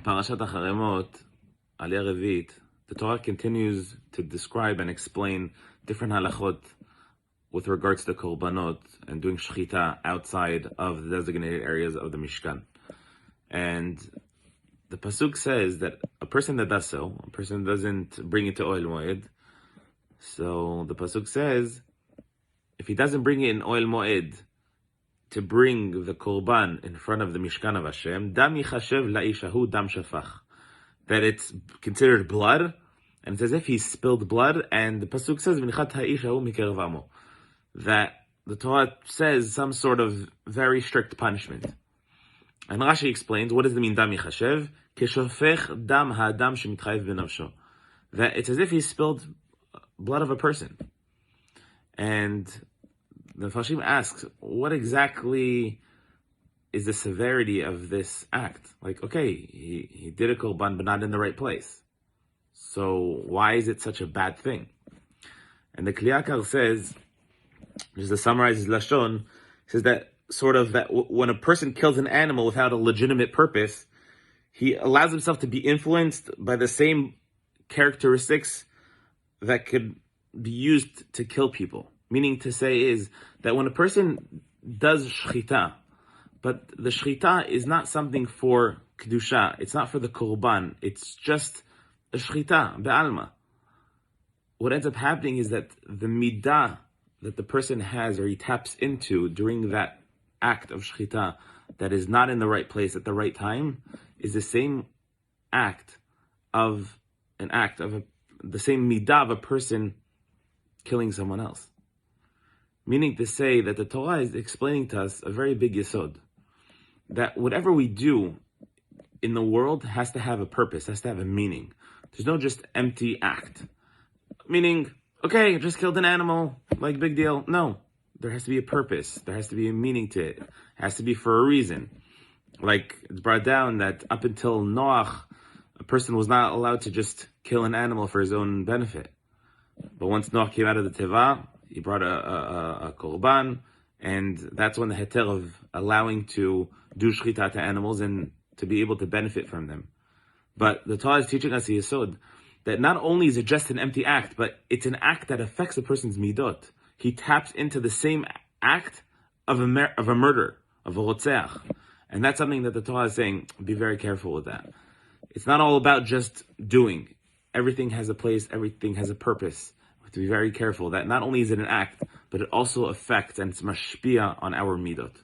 Parashat Acharei, Aliyah Revit, the Torah continues to describe and explain different halachot with regards to korbanot and doing shechita outside of the designated areas of the Mishkan. And the pasuk says that a person that does so, a person doesn't bring it to Oil Moed, so the pasuk says, if he doesn't bring it in Oil Moed, to bring the korban in front of the Mishkan of Hashem, dam yichashev la'ishahu dam shafach, that it's considered blood, and it's as if he spilled blood, and the pasuk says, v'nichat ha'ishahu mikerev amo, that the Torah says some sort of very strict punishment. And Rashi explains, what does it mean, dam yichashev? Keshofech dam ha'adam shemitchayev b'nafsho, that it's as if he spilled blood of a person. And the Fashim asks, what exactly is the severity of this act? Like, okay, he did a korban, but not in the right place. So why is it such a bad thing? And the Kliyakar says, just to summarize his Lashon, says that sort of that when a person kills an animal without a legitimate purpose, he allows himself to be influenced by the same characteristics that could be used to kill people. Meaning to say is that when a person does shechita, but the shechita is not something for kedusha, it's not for the korban, it's just a shechita, be'alma. What ends up happening is that the midah that the person has or he taps into during that act of shechita that is not in the right place at the right time is the same act of the same midah of a person killing someone else. Meaning to say that the Torah is explaining to us a very big yesod, that whatever we do in the world has to have a purpose, has to have a meaning. There's no just empty act. Meaning, okay, just killed an animal, like big deal. No, there has to be a purpose. There has to be a meaning to it. It has to be for a reason. Like it's brought down that up until Noach, a person was not allowed to just kill an animal for his own benefit. But once Noach came out of the teva, he brought a korban, and that's when the heter of allowing to do shechita to animals and to be able to benefit from them. But the Torah is teaching us the yesod that not only is it just an empty act, but it's an act that affects a person's midot. He taps into the same act of a murder, of a rotzeach. And that's something that the Torah is saying, be very careful with that. It's not all about just doing. Everything has a place, everything has a purpose. We have to be very careful that not only is it an act, but it also affects and it's mashpia on our midot.